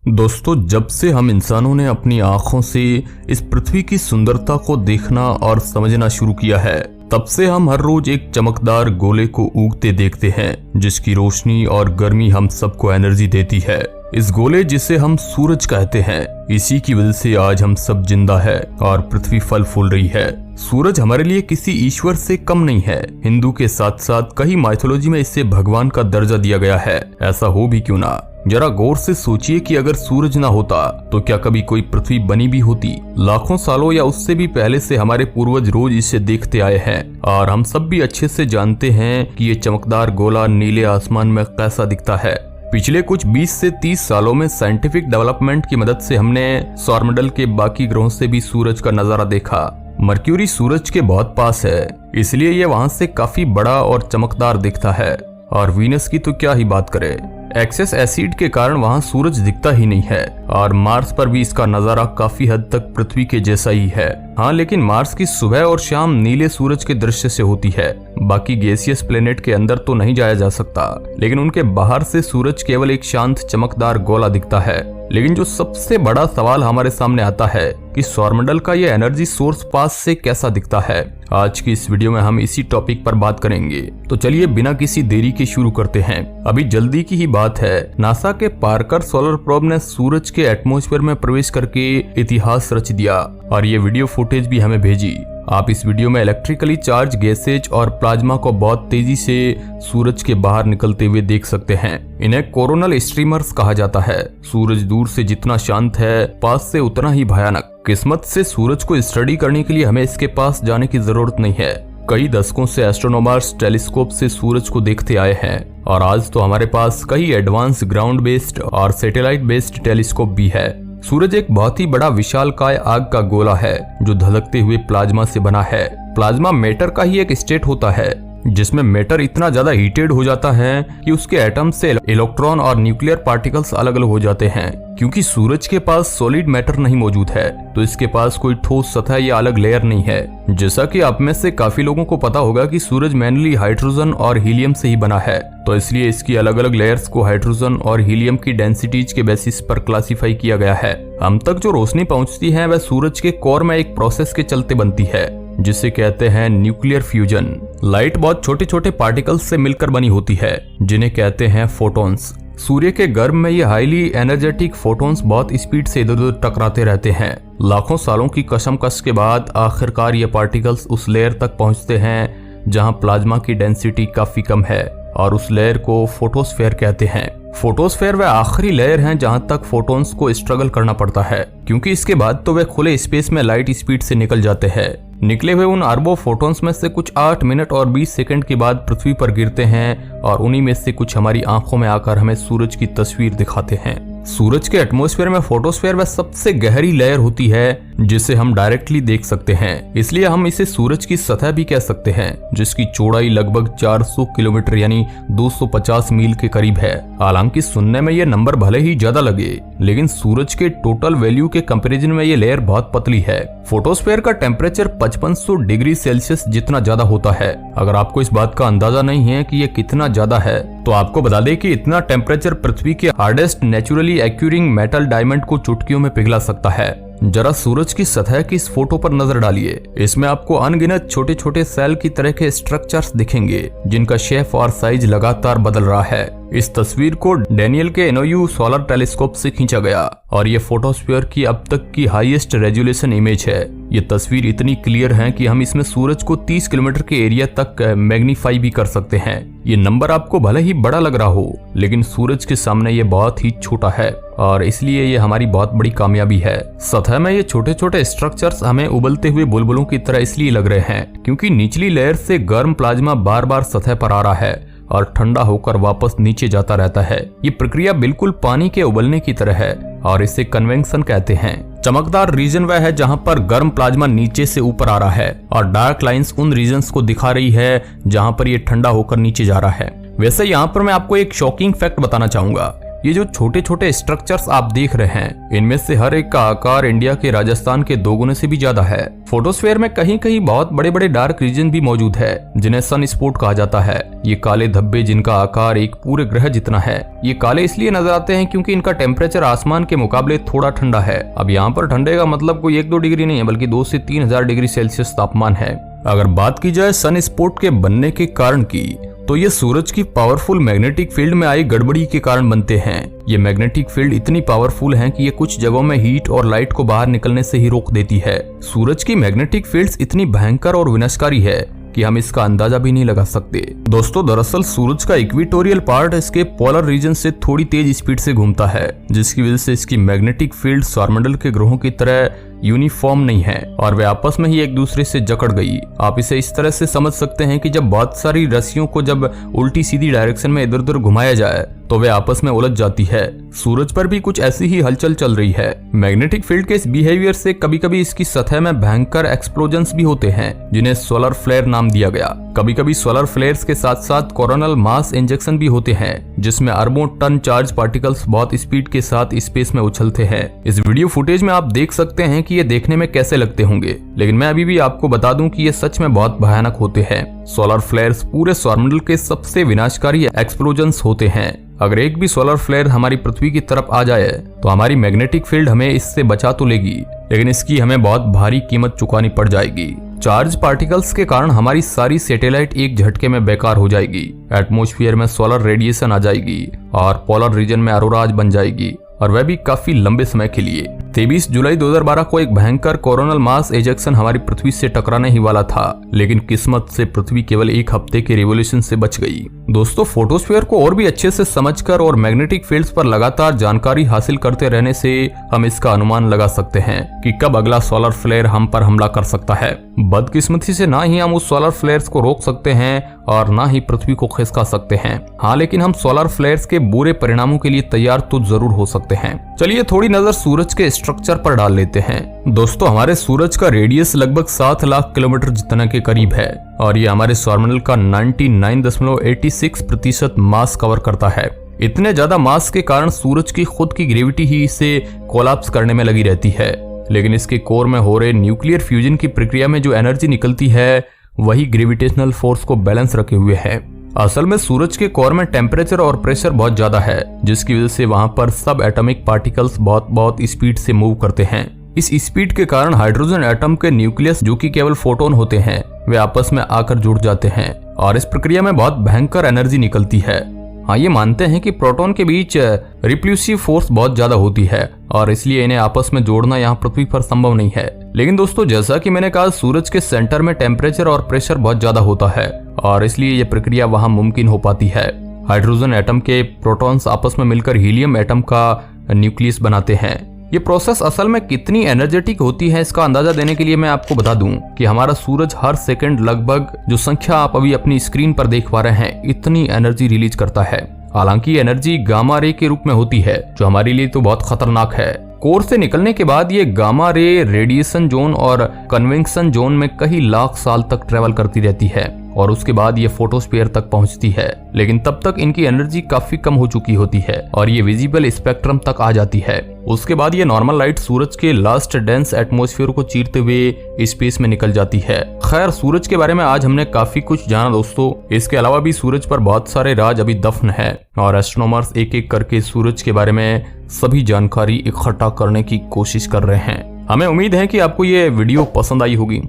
दोस्तों, जब से हम इंसानों ने अपनी आंखों से इस पृथ्वी की सुंदरता को देखना और समझना शुरू किया है, तब से हम हर रोज एक चमकदार गोले को उगते देखते हैं, जिसकी रोशनी और गर्मी हम सबको एनर्जी देती है। इस गोले जिसे हम सूरज कहते हैं, इसी की वजह से आज हम सब जिंदा है और पृथ्वी फल फूल रही है। सूरज हमारे लिए किसी ईश्वर से कम नहीं है। हिंदू के साथ साथ कई माइथोलॉजी में इसे भगवान का दर्जा दिया गया है। ऐसा हो भी क्यों ना, जरा गौर से सोचिए कि अगर सूरज ना होता तो क्या कभी कोई पृथ्वी बनी भी होती। लाखों सालों या उससे भी पहले से हमारे पूर्वज रोज इसे देखते आए हैं और हम सब भी अच्छे से जानते हैं कि ये चमकदार गोला नीले आसमान में कैसा दिखता है। पिछले कुछ 20 से 30 सालों में साइंटिफिक डेवलपमेंट की मदद से हमने सौरमंडल के बाकी ग्रहों से भी सूरज का नजारा देखा। मर्क्यूरी सूरज के बहुत पास है, इसलिए ये वहां से काफी बड़ा और चमकदार दिखता है। और वीनस की तो क्या ही बात करें, एक्सेस एसिड के कारण वहां सूरज दिखता ही नहीं है। और मार्स पर भी इसका नजारा काफी हद तक पृथ्वी के जैसा ही है। हाँ, लेकिन मार्स की सुबह और शाम नीले सूरज के दृश्य से होती है। बाकी गैसियस प्लेनेट के अंदर तो नहीं जाया जा सकता, लेकिन उनके बाहर से सूरज केवल एक शांत चमकदार गोला दिखता है। लेकिन जो सबसे बड़ा सवाल हमारे सामने आता है कि सौरमंडल का ये एनर्जी सोर्स पास से कैसा दिखता है। आज की इस वीडियो में हम इसी टॉपिक पर बात करेंगे। तो चलिए बिना किसी देरी के शुरू करते हैं। अभी जल्दी की ही बात है, नासा के पार्कर सोलर प्रोब ने सूरज के एटमॉस्फेयर में प्रवेश करके इतिहास रच दिया और ये वीडियो फुटेज भी हमें भेजी। आप इस वीडियो में इलेक्ट्रिकली चार्ज गैसेज और प्लाज्मा को बहुत तेजी से सूरज के बाहर निकलते हुए देख सकते हैं। इन्हें कोरोनल स्ट्रीमर्स कहा जाता है। सूरज दूर से जितना शांत है, पास से उतना ही भयानक। किस्मत से सूरज को स्टडी करने के लिए हमें इसके पास जाने की जरूरत नहीं है। कई दशकों से एस्ट्रोनॉमर्स टेलीस्कोप से सूरज को देखते आए हैं और आज तो हमारे पास कई एडवांस ग्राउंड बेस्ड और सैटेलाइट बेस्ड टेलीस्कोप भी है। सूरज एक बहुत ही बड़ा विशालकाय आग का गोला है जो धधकते हुए प्लाज्मा से बना है। प्लाज्मा मैटर का ही एक स्टेट होता है जिसमें मैटर इतना ज्यादा हीटेड हो जाता है कि उसके एटम से इलेक्ट्रॉन और न्यूक्लियर पार्टिकल्स अलग अलग हो जाते हैं। क्योंकि सूरज के पास सॉलिड मैटर नहीं मौजूद है, तो इसके पास कोई ठोस सतह या अलग लेयर नहीं है। जैसा कि आप में से काफी लोगों को पता होगा कि सूरज मेनली हाइड्रोजन और हीलियम से ही बना है, तो इसलिए इसकी अलग अलग लेयर्स को हाइड्रोजन और हीलियम की डेंसिटीज के बेसिस पर क्लासिफाई किया गया है। हम तक जो रोशनी पहुंचती है वह सूरज के कोर में एक प्रोसेस के चलते बनती है जिसे कहते हैं न्यूक्लियर फ्यूजन। लाइट बहुत छोटे छोटे पार्टिकल्स से मिलकर बनी होती है जिन्हें कहते हैं फोटॉन्स। सूर्य के गर्भ में ये हाईली एनर्जेटिक फोटॉन्स बहुत स्पीड से इधर उधर टकराते रहते हैं। लाखों सालों की कशमकश के बाद आखिरकार ये पार्टिकल्स उस लेयर तक पहुंचते हैं जहां प्लाज्मा की डेंसिटी काफी कम है और उस लेयर को फोटोस्फेयर कहते हैं। फोटोस्फेयर वह आखिरी लेयर है जहां तक फोटॉन्स को स्ट्रगल करना पड़ता है, क्योंकि इसके बाद तो वे खुले स्पेस में लाइट स्पीड से निकल जाते हैं। निकले हुए उन अरबों फोटॉन्स में से कुछ 8 मिनट और 20 सेकंड के बाद पृथ्वी पर गिरते हैं और उन्हीं में से कुछ हमारी आंखों में आकर हमें सूरज की तस्वीर दिखाते हैं। सूरज के एटमॉस्फेयर में फोटोस्फेयर वह सबसे गहरी लेयर होती है जिसे हम डायरेक्टली देख सकते हैं, इसलिए हम इसे सूरज की सतह भी कह सकते हैं, जिसकी चौड़ाई लगभग 400 किलोमीटर यानी 250 मील के करीब है। हालांकि सुनने में ये नंबर भले ही ज्यादा लगे, लेकिन सूरज के टोटल वैल्यू के कंपैरिजन में ये लेयर बहुत पतली है। फोटोस्फेयर का टेम्परेचर 5500 डिग्री सेल्सियस जितना ज्यादा होता है। अगर आपको इस बात का अंदाजा नहीं है कि ये कितना ज्यादा है, तो आपको बता दें कि इतना टेम्परेचर पृथ्वी के hardest naturally occurring metal diamond को चुटकियों में पिघला सकता है। जरा सूरज की सतह की इस फोटो पर नजर डालिए। इसमें आपको अनगिनत छोटे छोटे सेल की तरह के स्ट्रक्चर्स दिखेंगे जिनका शेप और साइज लगातार बदल रहा है। इस तस्वीर को डेनियल के एनोयू सोलर टेलीस्कोप से खींचा गया और ये फोटोस्फीयर की अब तक की हाईएस्ट रेजोल्यूशन इमेज है। ये तस्वीर इतनी क्लियर है कि हम इसमें सूरज को 30 किलोमीटर के एरिया तक मैग्नीफाई भी कर सकते हैं। ये नंबर आपको भले ही बड़ा लग रहा हो, लेकिन सूरज के सामने ये बहुत ही छोटा है और इसलिए ये हमारी बहुत बड़ी कामयाबी है। सतह में ये छोटे छोटे स्ट्रक्चर्स हमें उबलते हुए बुलबुलों की तरह इसलिए लग रहे हैं क्योंकि निचली लेयर से गर्म प्लाज्मा बार बार सतह पर आ रहा है और ठंडा होकर वापस नीचे जाता रहता है। ये प्रक्रिया बिल्कुल पानी के उबलने की तरह है और इसे कन्वेक्शन कहते हैं। चमकदार रीजन वह है जहां पर गर्म प्लाज्मा नीचे से ऊपर आ रहा है और डार्क लाइंस उन रीजन्स को दिखा रही है जहां पर ये ठंडा होकर नीचे जा रहा है। वैसे यहाँ पर मैं आपको एक शॉकिंग फैक्ट बताना चाहूंगा। ये जो छोटे छोटे स्ट्रक्चर्स आप देख रहे हैं, इनमें से हर एक का आकार इंडिया के राजस्थान के 2 गुने से भी ज्यादा है। फोटोस्फीयर में कहीं कहीं बहुत बड़े बड़े डार्क रीजन भी मौजूद है, जिन्हें सन स्पॉट कहा जाता है। ये काले धब्बे जिनका आकार एक पूरे ग्रह जितना है, ये काले इसलिए नजर आते हैं क्योंकि इनका टेम्परेचर आसमान के मुकाबले थोड़ा ठंडा है। अब यहाँ पर ठंडे का मतलब कोई 1-2 डिग्री नहीं है, बल्कि 2 से 3,000 डिग्री सेल्सियस तापमान है। अगर बात की जाए सन स्पॉट के बनने के कारण की, तो ये सूरज की पावरफुल मैग्नेटिक फील्ड में आई गड़बड़ी के कारण बनते हैं। ये मैग्नेटिक फील्ड इतनी पावरफुल है कि ये कुछ जगहों में हीट और लाइट को बाहर निकलने से ही रोक देती है। सूरज की मैग्नेटिक फील्ड्स इतनी भयंकर और विनाशकारी है कि हम इसका अंदाजा भी नहीं लगा सकते। दोस्तों, दरअसल सूरज का इक्वेटोरियल पार्ट इसके पोलर रीजन से थोड़ी तेज स्पीड से घूमता है, जिसकी वजह से इसकी मैग्नेटिक फील्ड सौरमंडल के ग्रहों की तरह यूनिफॉर्म नहीं है और वे आपस में ही एक दूसरे से जकड़ गई। आप इसे इस तरह से समझ सकते हैं कि जब बहुत सारी रस्सियों को जब उल्टी सीधी डायरेक्शन में इधर उधर घुमाया जाए तो वे आपस में उलझ जाती है। सूरज पर भी कुछ ऐसी ही हलचल चल रही है। मैग्नेटिक फील्ड के इस बिहेवियर से कभी कभी इसकी सतह में भयंकर एक्सप्लोजन्स भी होते हैं, जिन्हें सोलर फ्लेयर नाम दिया गया। कभी कभी सोलर फ्लेयर्स के साथ साथ कोरोनल मास इंजेक्शन भी होते हैं, जिसमें अरबों टन चार्ज पार्टिकल्स बहुत स्पीड के साथ स्पेस में उछलते हैं। इस वीडियो फुटेज में आप देख सकते हैं कि ये देखने में कैसे लगते होंगे, लेकिन मैं अभी भी आपको बता दूं कि ये सच में बहुत भयानक होते हैं। सोलर फ्लेयर्स पूरे सौरमंडल के सबसे विनाशकारी एक्सप्लोजन्स होते हैं। अगर एक भी सोलर फ्लेयर हमारी पृथ्वी की तरफ आ जाए तो हमारी मैग्नेटिक फील्ड हमें इससे बचा तो लेगी, लेकिन इसकी हमें बहुत भारी कीमत चुकानी पड़ जाएगी। चार्ज पार्टिकल्स के कारण हमारी सारी सैटेलाइट एक झटके में बेकार हो जाएगी। एटमॉस्फेयर में सोलर रेडिएशन आ जाएगी और पोलर रीजन में अरोराज बन जाएगी, और वह भी काफी लंबे समय के लिए। 23 जुलाई 2012 को एक भयंकर कोरोनल मास एजेक्शन हमारी पृथ्वी से टकराने ही वाला था, लेकिन किस्मत से पृथ्वी केवल 1 हफ्ते के रिवोल्यूशन से बच गई। दोस्तों, फोटोस्फीयर को और भी अच्छे से समझकर और मैग्नेटिक फील्ड्स पर लगातार जानकारी हासिल करते रहने से हम इसका अनुमान लगा सकते हैं कि कब अगला सोलर फ्लेयर हम पर हमला कर सकता है। बदकिस्मती से ना ही हम उस सोलर फ्लेयर्स को रोक सकते हैं और ना ही पृथ्वी को खिसका सकते हैं। हाँ, लेकिन हम सोलर फ्लेयर्स के बुरे परिणामों के लिए तैयार तो जरूर हो सकते हैं। चलिए थोड़ी नजर सूरज के स्ट्रक्चर पर डाल लेते हैं। दोस्तों, हमारे सूरज का रेडियस लगभग 7 लाख किलोमीटर जितना के करीब है और ये हमारे सौरमंडल का 99.86% मास कवर करता है। इतने ज्यादा मास के कारण सूरज की खुद की ग्रेविटी ही इसे कोलैप्स करने में लगी रहती है, लेकिन इसके कोर में हो रहे न्यूक्लियर फ्यूजन की प्रक्रिया में जो एनर्जी निकलती है वही ग्रेविटेशनल फोर्स को बैलेंस रखे हुए है। असल में सूरज के कोर में टेम्परेचर और प्रेशर बहुत ज्यादा है, जिसकी वजह से वहां पर सब एटॉमिक पार्टिकल्स बहुत स्पीड से मूव करते हैं। इस स्पीड के कारण हाइड्रोजन एटम के न्यूक्लियस, जो कि केवल फोटोन होते हैं, वे आपस में आकर जुड़ जाते हैं और इस प्रक्रिया में बहुत भयंकर एनर्जी निकलती है। हाँ, ये मानते हैं कि प्रोटॉन के बीच रिपल्सिव फोर्स बहुत ज्यादा होती है और इसलिए इन्हें आपस में जोड़ना यहाँ पृथ्वी पर संभव नहीं है। लेकिन दोस्तों, जैसा कि मैंने कहा, सूरज के सेंटर में टेम्परेचर और प्रेशर बहुत ज्यादा होता है और इसलिए ये प्रक्रिया वहां मुमकिन हो पाती है। हाइड्रोजन एटम के प्रोटॉन्स आपस में मिलकर हीलियम एटम का न्यूक्लियस बनाते हैं। ये प्रोसेस असल में कितनी एनर्जेटिक होती है, इसका अंदाजा देने के लिए मैं आपको बता दूं कि हमारा सूरज हर सेकंड लगभग, जो संख्या आप अभी अपनी स्क्रीन पर देख पा रहे हैं, इतनी एनर्जी रिलीज करता है। हालांकि एनर्जी गामा रे के रूप में होती है, जो हमारे लिए तो बहुत खतरनाक है। कोर से निकलने के बाद ये गामा रे रेडिएशन जोन और कन्वेक्शन जोन में कई लाख साल तक ट्रेवल करती रहती है और उसके बाद ये फोटोस्फीयर तक पहुंचती है, लेकिन तब तक इनकी एनर्जी काफी कम हो चुकी होती है और ये विजिबल स्पेक्ट्रम तक आ जाती है। उसके बाद ये नॉर्मल लाइट सूरज के लास्ट डेंस एटमॉस्फेयर को चीरते हुए स्पेस में निकल जाती है। खैर, सूरज के बारे में आज हमने काफी कुछ जाना दोस्तों। इसके अलावा भी सूरज पर बहुत सारे राज अभी दफन है और एस्ट्रोनॉमर्स एक एक करके सूरज के बारे में सभी जानकारी इकट्ठा करने की कोशिश कर रहे हैं। हमें उम्मीद है कि आपको ये वीडियो पसंद आई होगी।